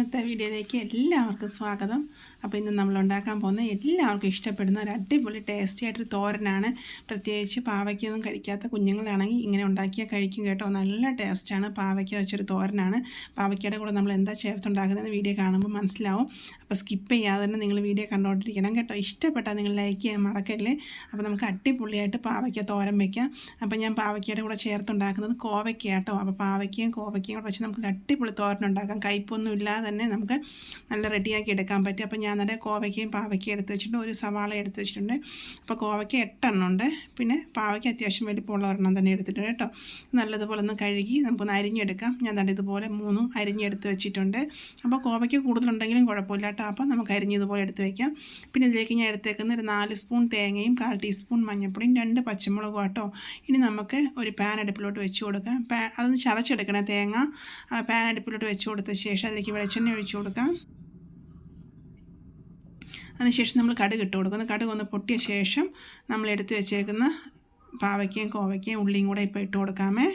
ഇന്നത്തെ വീഡിയോയിലേക്ക് എല്ലാവർക്കും സ്വാഗതം. അപ്പോൾ ഇന്ന് നമ്മൾ ഉണ്ടാക്കാൻ പോകുന്ന എല്ലാവർക്കും ഇഷ്ടപ്പെടുന്ന ഒരു അടിപൊളി ടേസ്റ്റി ആയിട്ടൊരു തോരനാണ്. പ്രത്യേകിച്ച് പാവയ്ക്കൊന്നും കഴിക്കാത്ത കുഞ്ഞുങ്ങളാണെങ്കിൽ ഇങ്ങനെ ഉണ്ടാക്കിയാൽ കഴിക്കും കേട്ടോ. നല്ല ടേസ്റ്റാണ്. പാവയ്ക്ക വെച്ചൊരു തോരനാണ്. പാവയ്ക്കയുടെ കൂടെ നമ്മൾ എന്താ ചേർത്തുണ്ടാക്കുന്നതെന്ന് വീഡിയോ കാണുമ്പോൾ മനസ്സിലാവും. അപ്പോൾ സ്കിപ്പ് ചെയ്യാതെ തന്നെ നിങ്ങൾ വീഡിയോ കണ്ടുകൊണ്ടിരിക്കണം കേട്ടോ. ഇഷ്ടപ്പെട്ടാൽ നിങ്ങൾ ലൈക്ക് ചെയ്യാൻ മറക്കല്ലേ. അപ്പോൾ നമുക്ക് അടിപൊളിയായിട്ട് പാവയ്ക്ക തോരൻ വയ്ക്കാം. അപ്പോൾ ഞാൻ പാവയ്ക്കയുടെ കൂടെ ചേർത്തുണ്ടാക്കുന്നത് കോവയ്ക്ക കേട്ടോ. അപ്പോൾ പാവയ്ക്കയും കോവയ്ക്കയും കൂടെ വെച്ച് നമുക്ക് അടിപൊളി തോരൻ ഉണ്ടാക്കാം. കയ്പൊന്നും ഇല്ലാതെ തന്നെ നമുക്ക് നല്ല റെഡിയാക്കി എടുക്കാൻ പറ്റും. അപ്പോൾ ഞാൻ നല്ല കോവയ്ക്കയും പാവയ്ക്കയും എടുത്ത് വെച്ചിട്ടുണ്ട്. ഒരു സവാള എടുത്ത് വെച്ചിട്ടുണ്ട്. അപ്പോൾ കോവയ്ക്ക 8 എണ്ണം ഉണ്ട്. പിന്നെ പാവയ്ക്ക അത്യാവശ്യം വലിപ്പമുള്ള ഒരെണ്ണം തന്നെ എടുത്തിട്ടുണ്ട് കേട്ടോ. നല്ലതുപോലെ ഒന്ന് കഴുകി നമുക്കൊന്ന് അരിഞ്ഞെടുക്കാം. ഞാൻ തന്നെ ഇതുപോലെ 3 അരിഞ്ഞെടുത്ത് വെച്ചിട്ടുണ്ട്. അപ്പോൾ കോവയ്ക്ക കൂടുതലുണ്ടെങ്കിലും കുഴപ്പമില്ല കേട്ടോ. അപ്പോൾ നമുക്ക് അരിഞ്ഞതുപോലെ എടുത്ത് വയ്ക്കാം. പിന്നെ ഇതിലേക്ക് ഞാൻ എടുത്തേക്കുന്ന ഒരു 4 സ്പൂൺ തേങ്ങയും 1/4 ടീസ്പൂൺ മഞ്ഞൾപ്പൊടിയും 2 പച്ചമുളകും കേട്ടോ. ഇനി നമുക്ക് ഒരു പാൻ അടുപ്പിലോട്ട് വെച്ച് കൊടുക്കാം. അതൊന്ന് ചതച്ചെടുക്കണേ തേങ്ങ. പാൻ അടുപ്പിലോട്ട് വെച്ച് കൊടുത്ത ശേഷം അതിലേക്ക് വെളിച്ചെണ്ണ ഒഴിച്ച് കൊടുക്കാം. അതിനുശേഷം നമ്മൾ കടുക് ഇട്ട് കൊടുക്കുന്നു. കടുക് ഒന്ന് പൊട്ടിയ ശേഷം നമ്മൾ എടുത്ത് വെച്ചേക്കുന്ന പാവയ്ക്കയും കോവയ്ക്കയും ഉള്ളിയും കൂടെ ഇപ്പോൾ ഇട്ട് കൊടുക്കാമേ.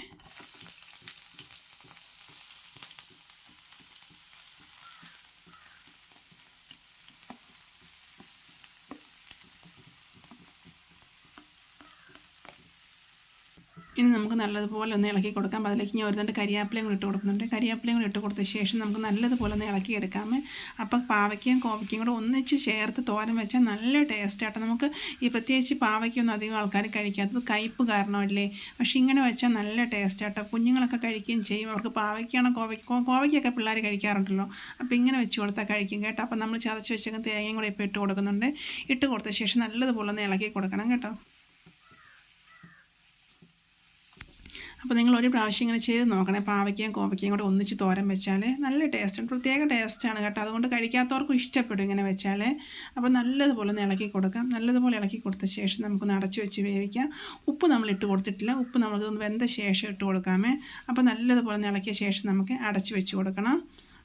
ഇനി നമുക്ക് നല്ലതുപോലെ ഒന്ന് ഇളക്കി കൊടുക്കാം. അതിലേക്ക് ഞാൻ ഒരു 2 കരിയാപ്പിലയും കൂടി ഇട്ട് കൊടുക്കുന്നുണ്ട്. കരിയാപ്പിലയും കൂടി ഇട്ട് കൊടുത്ത ശേഷം നമുക്ക് നല്ലതുപോലെ ഒന്ന് ഇളക്കി എടുക്കാമേ. അപ്പോൾ പാവയ്ക്കയും കോവയ്ക്കയും കൂടെ ഒന്നിച്ച് ചേർത്ത് തോരൻ വെച്ചാൽ നല്ല ടേസ്റ്റാട്ടോ. നമുക്ക് ഈ പ്രത്യേകിച്ച് പാവയ്ക്കൊന്നും അധികം ആൾക്കാർ കഴിക്കാത്തത് കയ്പ്പ് കാരണമല്ലേ. പക്ഷേ ഇങ്ങനെ വെച്ചാൽ നല്ല ടേസ്റ്റാട്ടോ. കുഞ്ഞുങ്ങളൊക്കെ കഴിക്കുകയും ചെയ്യും. അവർക്ക് പാവയ്ക്കാണോ കോവയ്ക്കൊക്കെ പിള്ളേർ കഴിക്കാറുണ്ടല്ലോ. അപ്പോൾ ഇങ്ങനെ വെച്ച് കൊടുത്താൽ കഴിക്കും കേട്ടോ. അപ്പോൾ നമ്മൾ ചതച്ച് വെച്ചേക്കുന്ന തേങ്ങയും കൂടെ ഇപ്പോൾ ഇട്ട് കൊടുക്കുന്നുണ്ട്. ഇട്ട് കൊടുത്ത ശേഷം നല്ലതുപോലെ ഒന്ന് ഇളക്കി കൊടുക്കണം കേട്ടോ. അപ്പോൾ നിങ്ങൾ ഒരു പ്രാവശ്യം ഇങ്ങനെ ചെയ്ത് നോക്കണേ. പാവയ്ക്കയും കോവയ്ക്കയും കൂടെ ഒന്നിച്ച് തോരൻ വെച്ചാൽ നല്ല ടേസ്റ്റാണ്. പ്രത്യേക ടേസ്റ്റാണ് കേട്ടോ. അതുകൊണ്ട് കഴിക്കാത്തവർക്കും ഇഷ്ടപ്പെടും ഇങ്ങനെ വെച്ചാൽ. അപ്പോൾ നല്ലതുപോലെ ഒന്ന് ഇളക്കി കൊടുക്കാം. നല്ലതുപോലെ ഇളക്കി കൊടുത്ത ശേഷം നമുക്കൊന്ന് അടച്ചു വെച്ച് വേവിക്കാം. ഉപ്പ് നമ്മൾ ഇട്ട് കൊടുത്തിട്ടില്ല. ഉപ്പ് നമ്മൾക്കൊന്ന് വെന്ത ശേഷം ഇട്ട് കൊടുക്കാമേ. അപ്പോൾ നല്ലതുപോലെ ഒന്ന് ഇളക്കിയ ശേഷം നമുക്ക് അടച്ചു വെച്ച് കൊടുക്കണം.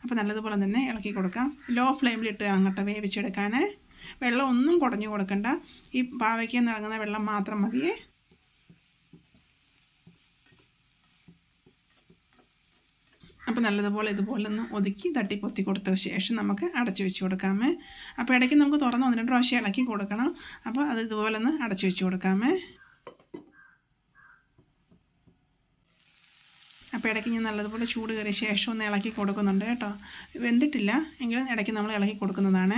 അപ്പോൾ നല്ലതുപോലെ തന്നെ ഇളക്കി കൊടുക്കാം. ലോ ഫ്ലെയിമിൽ ഇട്ട് വേണം കേട്ടോ വേവിച്ചെടുക്കാൻ. വെള്ളം ഒന്നും കുടഞ്ഞു കൊടുക്കണ്ട. ഈ പാവയ്ക്കയിൽ നിന്ന് ഇറങ്ങുന്ന വെള്ളം മാത്രം മതിയേ. അപ്പോൾ നല്ലതുപോലെ ഇതുപോലെ ഒന്ന് ഒതുക്കി തട്ടിപ്പൊത്തി കൊടുത്ത ശേഷം നമുക്ക് അടച്ചു വെച്ച് കൊടുക്കാമേ. അപ്പോൾ ഇടയ്ക്ക് നമുക്ക് തുറന്ന് 1-2 പ്രാവശ്യം ഇളക്കി കൊടുക്കണം. അപ്പോൾ അത് ഇതുപോലെ ഒന്ന് അടച്ചു വെച്ച് കൊടുക്കാമേ. അപ്പോൾ ഇടയ്ക്ക് ഞാൻ നല്ലതുപോലെ ചൂട് കയറിയ ശേഷം ഒന്ന് ഇളക്കി കൊടുക്കുന്നുണ്ട് കേട്ടോ. വെന്തിട്ടില്ല എങ്കിലും ഇടയ്ക്ക് നമ്മൾ ഇളക്കി കൊടുക്കുന്നതാണ്.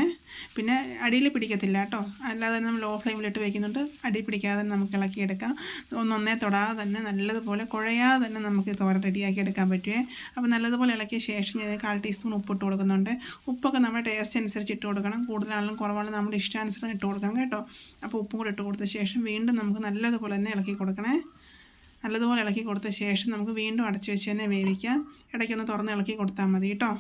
പിന്നെ അടിയിൽ പിടിക്കത്തില്ല കേട്ടോ. അല്ലാതെ നമ്മൾ ലോ ഫ്ലെയിമിലിട്ട് വയ്ക്കുന്നുണ്ട്. അടി പിടിക്കാതെ തന്നെ നമുക്ക് ഇളക്കിയെടുക്കാം. ഒന്നൊന്നേ തൊടാതെ തന്നെ നല്ലതുപോലെ കുഴയാതെ തന്നെ നമുക്ക് തോരൻ റെഡിയാക്കി എടുക്കാൻ പറ്റുമേ. അപ്പോൾ നല്ലതുപോലെ ഇളക്കിയ ശേഷം ഞാൻ 1/4 ടീസ്പൂൺ ഉപ്പ് ഇട്ട് കൊടുക്കുന്നുണ്ട്. ഉപ്പൊക്കെ നമ്മുടെ ടേസ്റ്റ് അനുസരിച്ച് ഇട്ട് കൊടുക്കണം. കൂടുതലാണെങ്കിലും കുറവാണെങ്കിലും നമ്മുടെ ഇഷ്ടാനുസരണം ഇട്ട് കൊടുക്കാം കേട്ടോ. അപ്പോൾ ഉപ്പും കൂടി ഇട്ട് കൊടുത്ത ശേഷം വീണ്ടും നമുക്ക് നല്ലതുപോലെ തന്നെ ഇളക്കി കൊടുക്കണേ. നല്ലതുപോലെ ഇളക്കി കൊടുത്ത ശേഷം നമുക്ക് വീണ്ടും അടച്ചു വെച്ച് തന്നെ വേവിക്കാം. ഇടയ്ക്കൊന്ന് തുറന്ന് ഇളക്കി കൊടുത്താൽ മതി കേട്ടോ.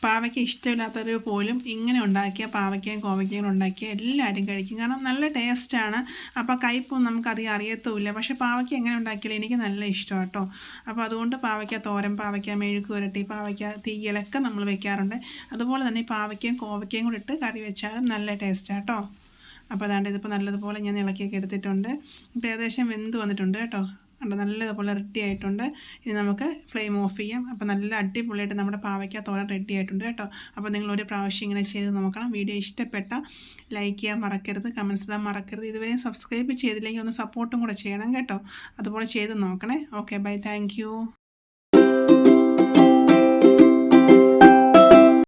പാവയ്ക്ക ഇഷ്ടമില്ലാത്തവർ പോലും ഇങ്ങനെ ഉണ്ടാക്കിയ പാവയ്ക്കയും കോവയ്ക്കയും ഉണ്ടാക്കിയ എല്ലാവരും കഴിക്കും. കാരണം നല്ല ടേസ്റ്റാണ്. അപ്പോൾ കയ്പൊന്നും നമുക്കധികം അറിയത്തുമില്ല. പക്ഷേ പാവയ്ക്ക എങ്ങനെ ഉണ്ടാക്കിയാലും എനിക്ക് നല്ല ഇഷ്ടമാണ് കേട്ടോ. അപ്പോൾ അതുകൊണ്ട് പാവയ്ക്ക തോരൻ, പാവയ്ക്ക മെഴുക്ക് പുരട്ടി, പാവയ്ക്ക തീയലൊക്കെ നമ്മൾ വെക്കാറുണ്ട്. അതുപോലെ തന്നെ പാവയ്ക്കയും കോവയ്ക്കയും കൂടി ഇട്ട് കറി വെച്ചാലും നല്ല ടേസ്റ്റാണ് കേട്ടോ. അപ്പോൾ അതാണ്ട് ഇതിപ്പോൾ നല്ലതുപോലെ ഞാൻ ഇളക്കിയൊക്കെ എടുത്തിട്ടുണ്ട്. ഇപ്പോൾ ഏകദേശം വെന്ത് വന്നിട്ടുണ്ട് കേട്ടോ. ഉണ്ട് നല്ലതുപോലെ റെഡി ആയിട്ടുണ്ട്. ഇനി നമുക്ക് ഫ്ലെയിം ഓഫ് ചെയ്യാം. അപ്പോൾ നല്ല അടിപൊളിയായിട്ട് നമ്മുടെ പാവയ്ക്ക തോരൻ റെഡി ആയിട്ടുണ്ട് കേട്ടോ. അപ്പോൾ നിങ്ങളൊരു പ്രാവശ്യം ഇങ്ങനെ ചെയ്ത് നോക്കണം. വീഡിയോ ഇഷ്ടപ്പെട്ട ലൈക്ക് ചെയ്യാൻ മറക്കരുത്, കമൻറ്റ്സ് ഇടാൻ മറക്കരുത്. ഇതുവരെ സബ്സ്ക്രൈബ് ചെയ്തില്ലെങ്കിൽ ഒന്ന് സപ്പോർട്ടും കൂടെ ചെയ്യണം കേട്ടോ. അതുപോലെ ചെയ്ത് നോക്കണേ. Okay bye, thank you.